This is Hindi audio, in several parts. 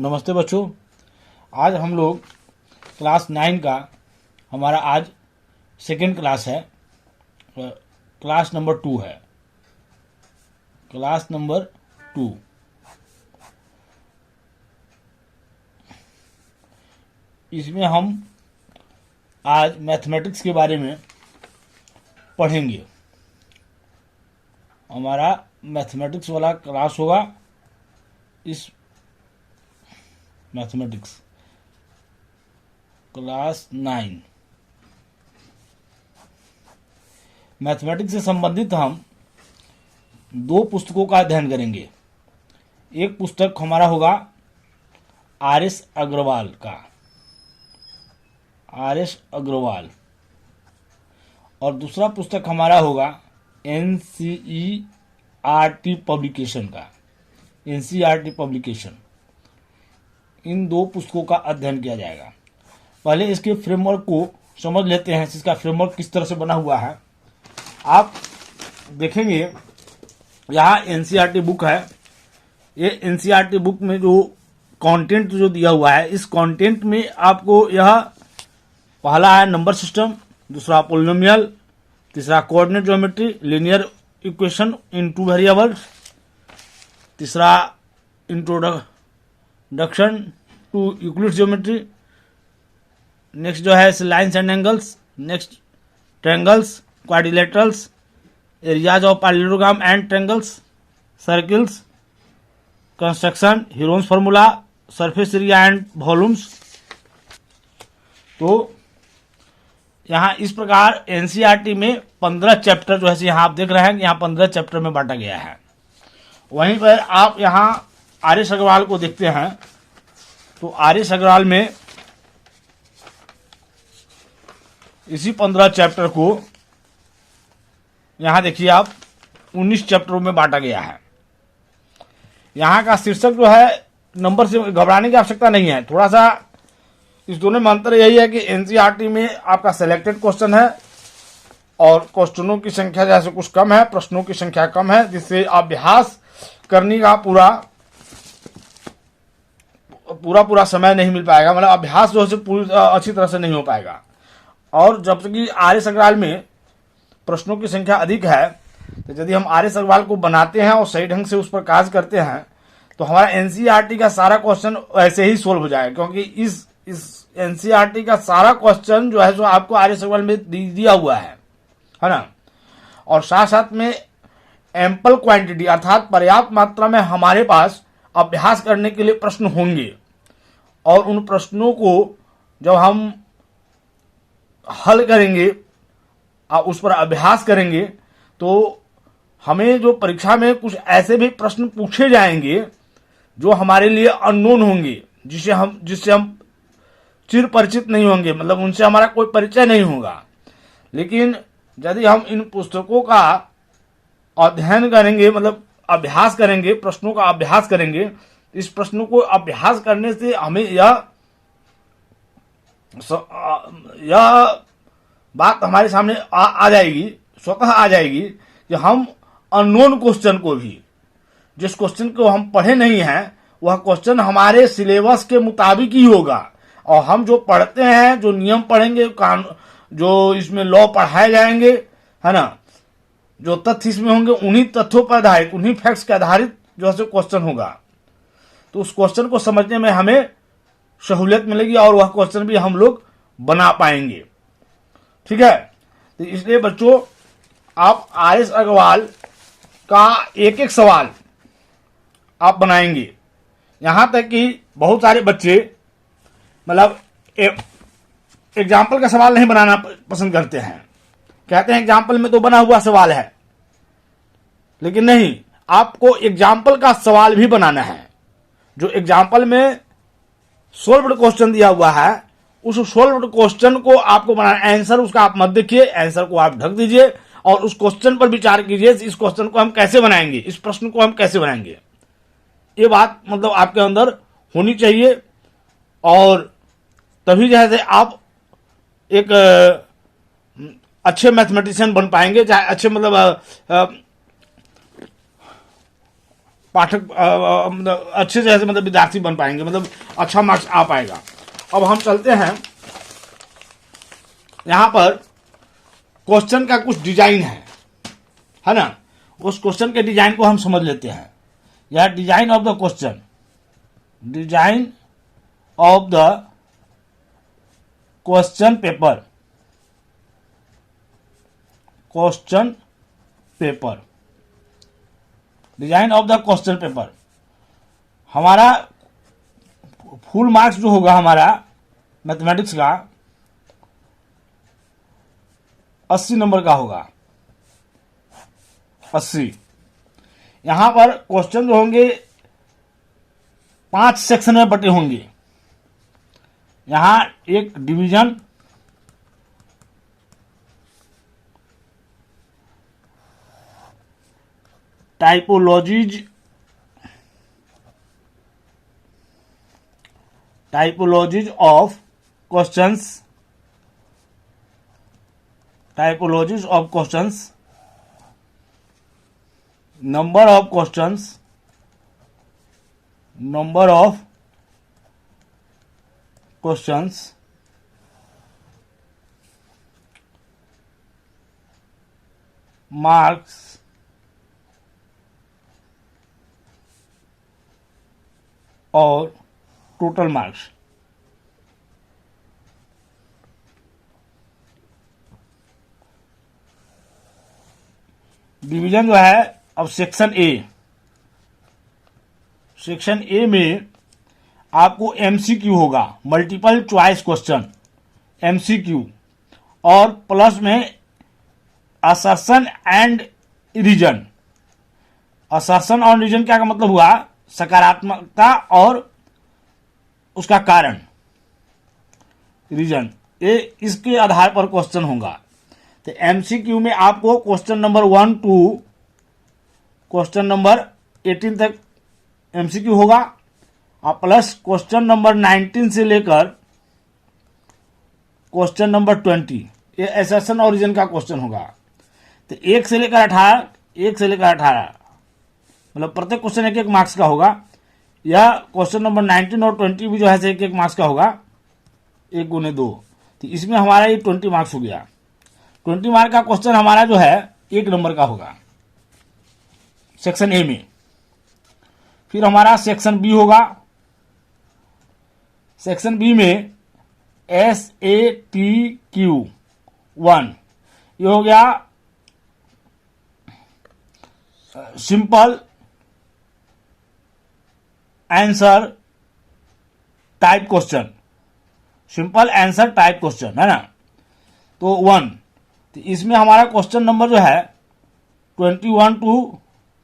नमस्ते बच्चों। आज हम लोग क्लास 9 का हमारा आज सेकेंड क्लास है। क्लास नंबर 2 है। क्लास नंबर 2 इसमें हम आज मैथमेटिक्स के बारे में पढ़ेंगे। हमारा मैथमेटिक्स वाला क्लास होगा। इस मैथमेटिक्स क्लास 9 मैथमेटिक्स से संबंधित हम दो पुस्तकों का अध्ययन करेंगे। एक पुस्तक हमारा होगा आर.एस. अग्रवाल का, आर.एस. अग्रवाल, और दूसरा पुस्तक हमारा होगा एनसीईआरटी पब्लिकेशन का, एनसीईआरटी पब्लिकेशन। इन दो पुस्तकों का अध्ययन किया जाएगा। पहले इसके फ्रेमवर्क को समझ लेते हैं, इसका फ्रेमवर्क किस तरह से बना हुआ है। आप देखेंगे यहाँ एनसीईआरटी बुक है। ये एनसीईआरटी बुक में जो कंटेंट जो दिया हुआ है, इस कंटेंट में आपको यह पहला है नंबर सिस्टम, दूसरा पोलिनोमियल, तीसरा coordinate geometry, linear equation in two variables, तीसरा introduction to Euclid's geometry, next जो है lines and angles, next triangles, quadrilaterals, areas of parallelogram and triangles, circles, construction, Heron's formula, surface area and volumes. तो यहाँ इस प्रकार एनसीईआरटी में 15 चैप्टर जो है यहाँ आप देख रहे हैं कि यहाँ 15 चैप्टर में बांटा गया है। वहीं पर आप यहाँ आर.एस. अग्रवाल को देखते हैं तो आर.एस. अग्रवाल में इसी 15 चैप्टर को यहाँ देखिए आप 19 चैप्टरों में बांटा गया है। यहाँ का शीर्षक जो है, नंबर से घबराने की आवश्यकता नहीं है। थोड़ा सा इस दोनों में अंतर यही है कि एनसीईआरटी में आपका सिलेक्टेड क्वेश्चन है और क्वेश्चनों की संख्या जैसे कुछ कम है, प्रश्नों की संख्या कम है, जिससे अभ्यास करने का पूरा समय नहीं मिल पाएगा। मतलब अभ्यास जो है पूरी अच्छी तरह से नहीं हो पाएगा। और जब तक कि आर.एस. अग्रवाल में प्रश्नों की संख्या अधिक है, तो यदि हम आर.एस. अग्रवाल को बनाते हैं और सही ढंग से उस पर कार्य करते हैं तो हमारा एनसीईआरटी का सारा क्वेश्चन ऐसे ही सोल्व हो जाएगा। क्योंकि इस एनसीईआरटी का सारा क्वेश्चन जो है जो आपको आर.एस. अग्रवाल में दिया हुआ है ना। और साथ साथ में एम्पल क्वांटिटी अर्थात पर्याप्त मात्रा में हमारे पास अभ्यास करने के लिए प्रश्न होंगे। और उन प्रश्नों को जब हम हल करेंगे, उस पर अभ्यास करेंगे, तो हमें जो परीक्षा में कुछ ऐसे भी प्रश्न पूछे जाएंगे जो हमारे लिए अननोन होंगे, जिससे हम चिर परिचित नहीं होंगे, मतलब उनसे हमारा कोई परिचय नहीं होगा। लेकिन यदि हम इन पुस्तकों का अध्ययन करेंगे, मतलब अभ्यास करेंगे, प्रश्नों का अभ्यास करेंगे, इस प्रश्नों को अभ्यास करने से हमें यह बात हमारे सामने आ जाएगी, स्वतः आ जाएगी कि हम अननोन क्वेश्चन को भी, जिस क्वेश्चन को हम पढ़े नहीं हैं, वह क्वेश्चन हमारे सिलेबस के मुताबिक ही होगा। और हम जो पढ़ते हैं, जो नियम पढ़ेंगे, जो इसमें लॉ पढ़ाए जाएंगे, है ना, जो तथ्य इसमें होंगे, उन्हीं तथ्यों पर आधारित, उन्हीं फैक्ट्स के आधारित जो है क्वेश्चन होगा। तो उस क्वेश्चन को समझने में हमें सहूलियत मिलेगी और वह क्वेश्चन भी हम लोग बना पाएंगे। ठीक है। तो इसलिए बच्चों, आप आर.एस. अग्रवाल का एक एक सवाल आप बनाएंगे। यहां तक कि बहुत सारे बच्चे मतलब एग्जाम्पल का सवाल नहीं बनाना पसंद करते हैं। कहते हैं एग्जाम्पल में तो बना हुआ सवाल है, लेकिन नहीं, आपको एग्जाम्पल का सवाल भी बनाना है। जो एग्जाम्पल में सोल्व्ड क्वेश्चन दिया हुआ है, उस सोल्व्ड क्वेश्चन को आपको बनाना। आंसर उसका आप मत देखिए, आंसर को आप ढक दीजिए और उस क्वेश्चन पर विचार कीजिए, इस क्वेश्चन को हम कैसे बनाएंगे, इस प्रश्न को हम कैसे बनाएंगे। ये बात मतलब आपके अंदर होनी चाहिए। और तभी जैसे आप एक अच्छे मैथमेटिशियन बन पाएंगे, चाहे अच्छे मतलब पाठक मतलब अच्छे से मतलब विद्यार्थी बन पाएंगे, मतलब अच्छा मार्क्स आ पाएगा। अब हम चलते हैं, यहां पर क्वेश्चन का कुछ डिजाइन है ना, उस क्वेश्चन के डिजाइन को हम समझ लेते हैं। यह design of the question, design of the question paper, question paper, design of the question paper. हमारा फुल मार्क्स जो होगा हमारा मैथमेटिक्स का 80 नंबर का होगा, 80। यहां पर क्वेश्चन जो होंगे 5 सेक्शन में बटे होंगे। यहां एक division, typologies, typologies of questions, typologies of questions, number of questions, number of questions, marks और टोटल मार्क्स। डिवीजन जो है, अब सेक्शन ए, सेक्शन ए में आपको एमसीक्यू होगा, मल्टीपल चॉइस क्वेश्चन, एमसीक्यू, और प्लस में असर्शन एंड रीजन। असर्शन और रीजन क्या का मतलब हुआ, सकारात्मकता और उसका कारण, रीजन, ये इसके आधार पर क्वेश्चन होगा। तो एमसीक्यू में आपको question number 1 to question number 18 तक एमसीक्यू होगा, और प्लस क्वेश्चन नंबर 19 से लेकर क्वेश्चन नंबर 20 ये असर्शन और रीजन का क्वेश्चन होगा। तो 1 से लेकर 18, 1 से लेकर 18 मतलब प्रत्येक क्वेश्चन 1-1 मार्क्स का होगा। यह क्वेश्चन नंबर 19 और 20 भी जो है 1-1 मार्क्स का होगा, 1 गुने 2। तो इसमें हमारा ये 20 मार्क्स हो गया। 20 मार्क का क्वेश्चन हमारा जो है 1 नंबर का होगा सेक्शन ए में। फिर हमारा सेक्शन बी होगा। सेक्शन बी में SATQ1 ये हो गया simple answer type question, simple answer type question है ना, तो 1। तो इसमें हमारा क्वेश्चन नंबर जो है 21 टू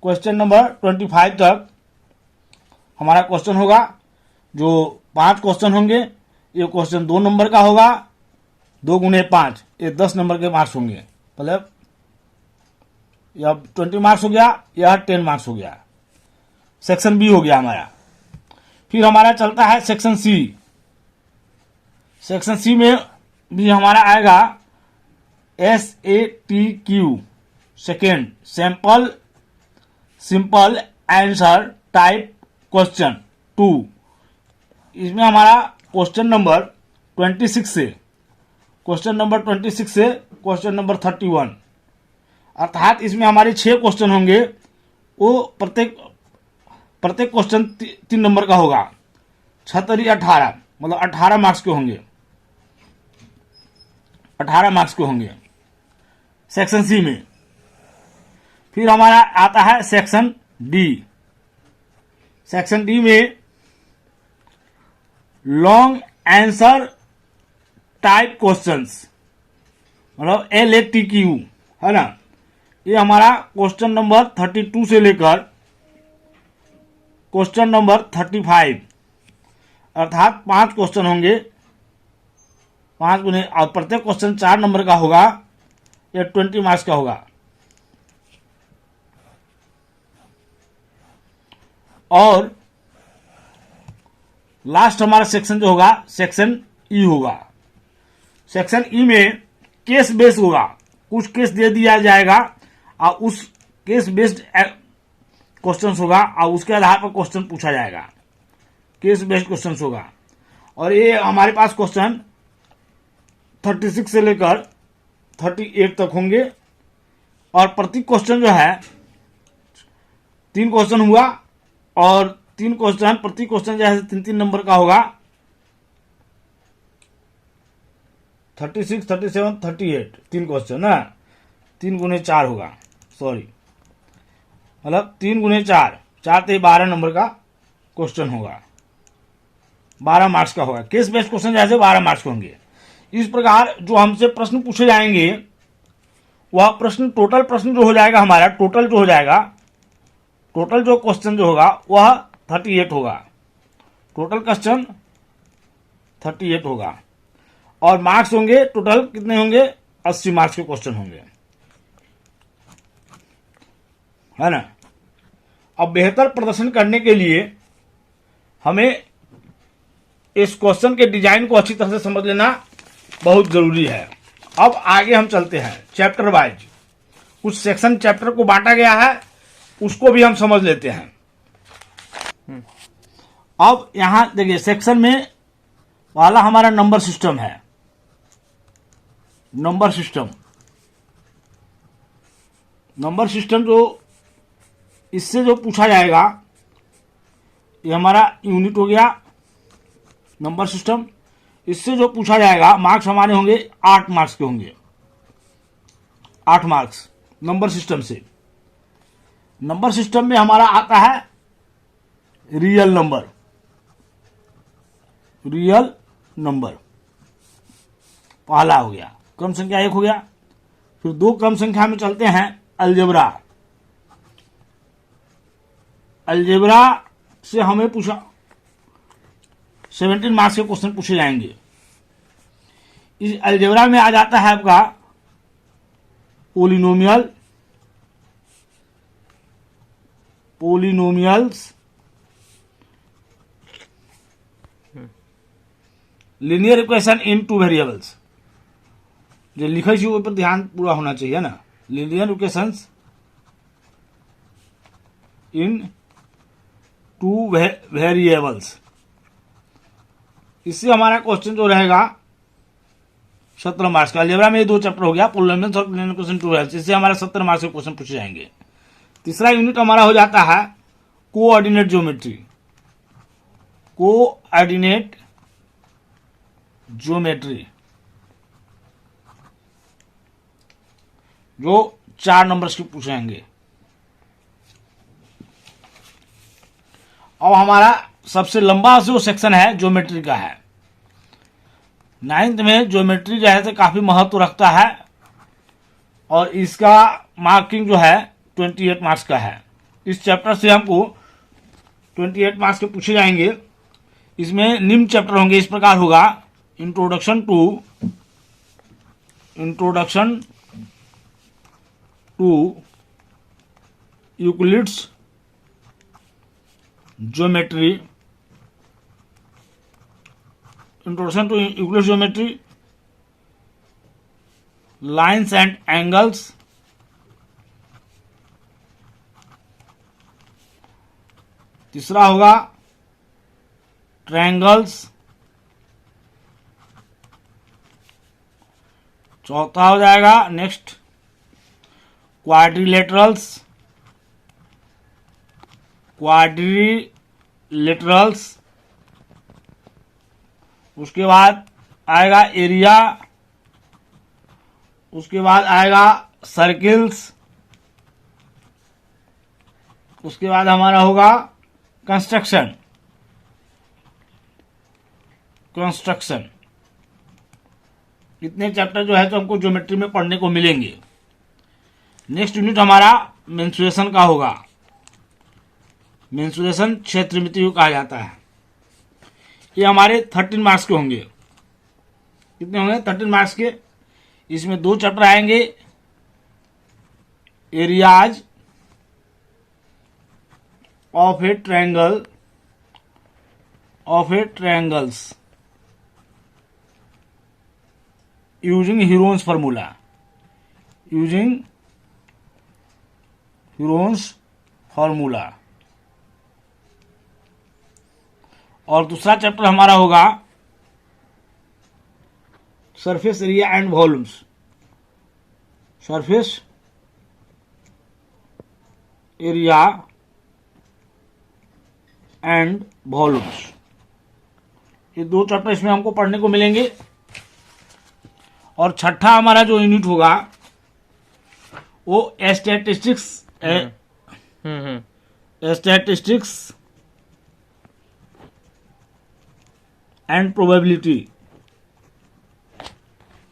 क्वेश्चन नंबर 25 तक हमारा क्वेश्चन होगा। जो 5 क्वेश्चन होंगे, ये क्वेश्चन 2 नंबर का होगा, 2 गुने 5 ये 10 नंबर के मार्क्स होंगे, मतलब यह 20 मार्क्स हो गया, यह 10 मार्क्स हो गया। सेक्शन बी हो गया हमारा। फिर हमारा चलता है सेक्शन सी। सेक्शन सी में भी हमारा आएगा SATQ second sample simple answer type question 2। इसमें हमारा क्वेश्चन नंबर 26 से क्वेश्चन नंबर 26 से क्वेश्चन नंबर 31, अर्थात इसमें हमारे 6 क्वेश्चन होंगे। वो प्रत्येक क्वेश्चन 3 नंबर का होगा। 6 18 मतलब 18 मार्क्स के होंगे, 18 मार्क्स के होंगे सेक्शन सी में। फिर हमारा आता है सेक्शन डी। सेक्शन डी में लॉन्ग आंसर टाइप क्वेश्चंस मतलब LATQ है ना, ये हमारा क्वेश्चन नंबर 32 से लेकर क्वेश्चन नंबर 35, अर्थात 5 क्वेश्चन होंगे, 5 गुने, और प्रत्येक क्वेश्चन 4 नंबर का होगा, यह 20 मार्क्स का होगा। और लास्ट हमारा सेक्शन जो होगा सेक्शन ई होगा। सेक्शन ई में केस बेस्ड होगा, कुछ केस दे दिया जाएगा और उस केस बेस्ड क्वेश्चन होगा और उसके आधार पर क्वेश्चन पूछा जाएगा, केस बेस्ड क्वेश्चन होगा। और ये हमारे पास क्वेश्चन 36 से लेकर 38 तक होंगे और प्रति क्वेश्चन जो है 3 क्वेश्चन हुआ और 3 क्वेश्चन प्रति क्वेश्चन जो है 3-3 नंबर का होगा। 36, 37, 38 3 क्वेश्चन ना, 3 गुने 4 होगा, सॉरी मतलब 3 गुने 4, 4 से 12 नंबर का क्वेश्चन होगा, 12 मार्क्स का होगा। केस बेस्ड क्वेश्चन जैसे 12 मार्क्स के होंगे। इस प्रकार जो हमसे प्रश्न पूछे जाएंगे वह प्रश्न टोटल प्रश्न जो हो जाएगा हमारा, टोटल जो हो जाएगा, टोटल जो क्वेश्चन जो होगा वह 38 होगा, टोटल क्वेश्चन 38 होगा और मार्क्स होंगे टोटल कितने होंगे, 80 मार्क्स के क्वेश्चन होंगे, है ना। अब बेहतर प्रदर्शन करने के लिए हमें इस क्वेश्चन के डिजाइन को अच्छी तरह से समझ लेना बहुत जरूरी है। अब आगे हम चलते हैं चैप्टर वाइज, कुछ सेक्शन चैप्टर को बांटा गया है उसको भी हम समझ लेते हैं। अब यहां देखिए सेक्शन में वाला हमारा नंबर सिस्टम है, नंबर सिस्टम, नंबर सिस्टम जो इससे जो पूछा जाएगा ये हमारा यूनिट हो गया नंबर सिस्टम। इससे जो पूछा जाएगा मार्क्स हमारे होंगे 8 मार्क्स के होंगे, 8 मार्क्स नंबर सिस्टम से। नंबर सिस्टम में हमारा आता है रियल नंबर, रियल नंबर पहला हो गया, क्रम संख्या 1 हो गया। फिर 2 क्रम संख्या में चलते हैं अलजेब्रा। अलजेब्रा से हमें पूछा 17 मार्क्स के क्वेश्चन पूछे जाएंगे। इस अलजेब्रा में आ जाता है आपका पोलिनोमियल, पोलिनोमियल्स, लीनियर इक्वेशन इन 2 वेरिएबल्स, जो लिखे छी ओहि पर ध्यान पूरा होना चाहिए ना, लीनियर इक्वेशंस इन 2 वेरिएबल्स। इससे हमारा क्वेश्चन जो रहेगा 17 मार्क्स का। अलजेब्रा में 2 चैप्टर हो गया, पोलिनोमियल्स और लीनियर इक्वेशन 2 वेरिएबल्स, इससे हमारा 17 मार्क्स के क्वेश्चन पूछे जाएंगे। तीसरा यूनिट हमारा हो जाता है कोऑर्डिनेट ज्योमेट्री, कोऑर्डिनेट ज्योमेट्री जो 4 नंबर्स के पूछे जाएंगे। और हमारा सबसे लंबा जो सेक्शन है ज्योमेट्री का है। 9th में ज्योमेट्री जो है काफी महत्व रखता है और इसका मार्किंग जो है 28 मार्क्स का है। इस चैप्टर से हमको 28 मार्क्स के पूछे जाएंगे। इसमें निम्न चैप्टर होंगे, इस प्रकार होगा introduction to Euclid's geometry, introduction to Euclid's geometry, lines and angles, तीसरा होगा ट्रायंगल्स, चौथा हो जाएगा नेक्स्ट क्वाड्रिलेटरल्स, उसके बाद आएगा एरिया, उसके बाद आएगा सर्किल्स, उसके बाद हमारा होगा कंस्ट्रक्शन। इतने चैप्टर जो है तो हमको ज्योमेट्री में पढ़ने को मिलेंगे। नेक्स्ट यूनिट हमारा मेंसुरेशन का होगा। मेंसुरेशन क्षेत्रमिति कहा जाता है। ये हमारे 13 मार्क्स के होंगे। कितने होंगे? 13 मार्क्स के। इसमें 2 चैप्टर आएंगे, areas of A triangles using Heron's formula. और दूसरा चैप्टर हमारा होगा surface area and volumes. Surface area and volumes, ये दो चैप्टर इसमें हमको पढ़ने को मिलेंगे। और छठा हमारा जो यूनिट होगा वो statistics, statistics and probability.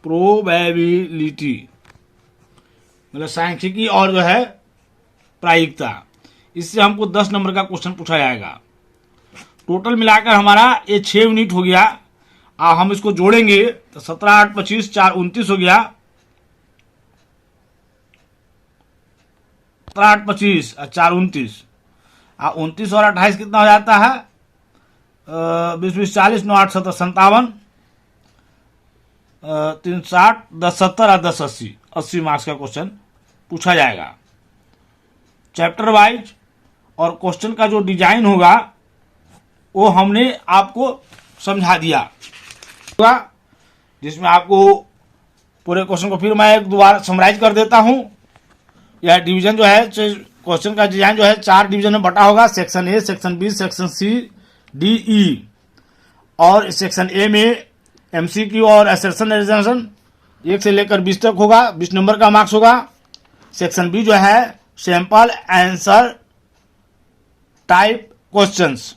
Probability मतलब सांख्यिकी और जो है प्रायिकता। इससे हमको 10 नंबर का क्वेश्चन पूछा जाएगा। टोटल मिलाकर हमारा ये 6 यूनिट हो गया। हम इसको जोड़ेंगे तो 17, 8, 25, 4, 29 हो गया। 17, 8, 25 और 4, 29। 29 और 28 कितना हो जाता है? 20, 20, 40, 9, 8, 17, 57, 3, 60, 10, 70 और 10, 80। 80 मार्क्स का क्वेश्चन पूछा जाएगा चैप्टर वाइज। और क्वेश्चन का जो डिजाइन होगा वो हमने आपको समझा दिया, जिसमें आपको पूरे क्वेश्चन को फिर मैं एक दोबारा समराइज कर देता हूं। यह डिवीजन जो है, क्वेश्चन का डिजाइन जो है 4 डिवीजन में बटा होगा। Section A, section B, section C, D, E. और सेक्शन ए में एमसीक्यू और असर्शन एग्जामिनेशन 1 से लेकर 20 तक होगा, 20 नंबर का मार्क्स होगा। सेक्शन बी जो है सैंपल आंसर टाइप क्वेश्चंस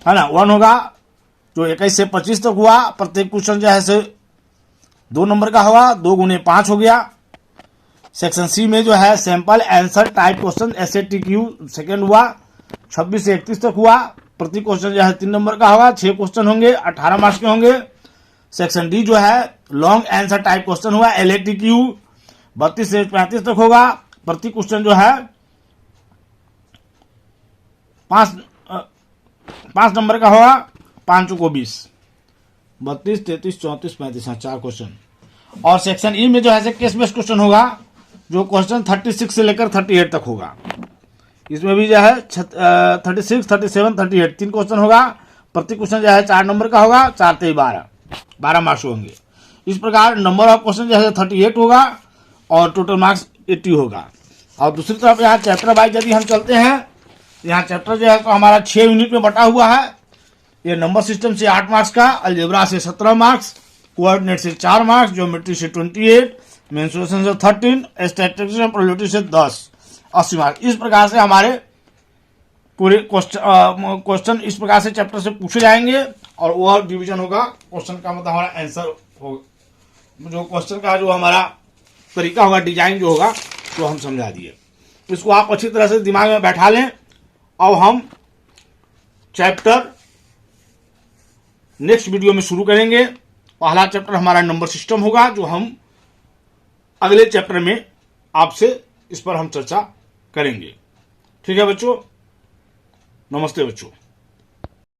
है ना, 1 होगा, जो 21 से 25 तक हुआ। प्रत्येक क्वेश्चन जो है से 2 नंबर का होगा, 2 गुने 5 हो गया। सेक्शन सी में जो है sample answer type question SATQ second हुआ, 26 से 31 तक हुआ। प्रति क्वेश्चन जो है 3 नंबर का होगा, 6 क्वेश्चन होंगे, 18 मार्क्स के होंगे। सेक्शन डी जो है लॉन्ग आंसर टाइप क्वेश्चन हुआ, एलएटीक्यू 32 से 35 तक होगा। प्रति क्वेश्चन जो है 5 नंबर का होगा, 5 को 20, 32, 33, 34, 35, 4 क्वेश्चन। और सेक्शन ई में जो है केस बेस्ड क्वेश्चन होगा, जो क्वेश्चन 36 से लेकर 38 तक होगा। इसमें भी जो है 36, 37, 38 3 क्वेश्चन होगा। प्रति क्वेश्चन जो है 4 नंबर का होगा, 4 से 12 मार्क्स होंगे। इस प्रकार नंबर ऑफ क्वेश्चन जो है 38 होगा और टोटल मार्क्स 80 होगा। और दूसरी तरफ यहाँ चैप्टर वाइज यदि हम चलते हैं, यहाँ चैप्टर जो है तो हमारा 6 यूनिट में बटा हुआ है। ये नंबर सिस्टम से 8 मार्क्स का, अलजेब्रा से 17 मार्क्स, कोऑर्डिनेट से 4 मार्क्स, ज्योमेट्री से 28, मेंसुरेशन से 13, स्टैटिस्टिक्स एंड प्रोबेबिलिटी से 10, 80 मार्क्स। इस प्रकार से हमारे पूरे क्वेश्चन इस प्रकार से चैप्टर से पूछे जाएंगे। और वो डिवीजन होगा क्वेश्चन का, मतलब हमारा आंसर होगा, जो क्वेश्चन का जो हमारा तरीका होगा, डिजाइन जो होगा, तो हम समझा दिए। इसको आप अच्छी तरह से दिमाग में बैठा लें। अब हम चैप्टर नेक्स्ट वीडियो में शुरू करेंगे। पहला चैप्टर हमारा नंबर सिस्टम होगा, जो हम अगले चैप्टर में आपसे इस पर हम चर्चा करेंगे। ठीक है बच्चों, नमस्ते बच्चों।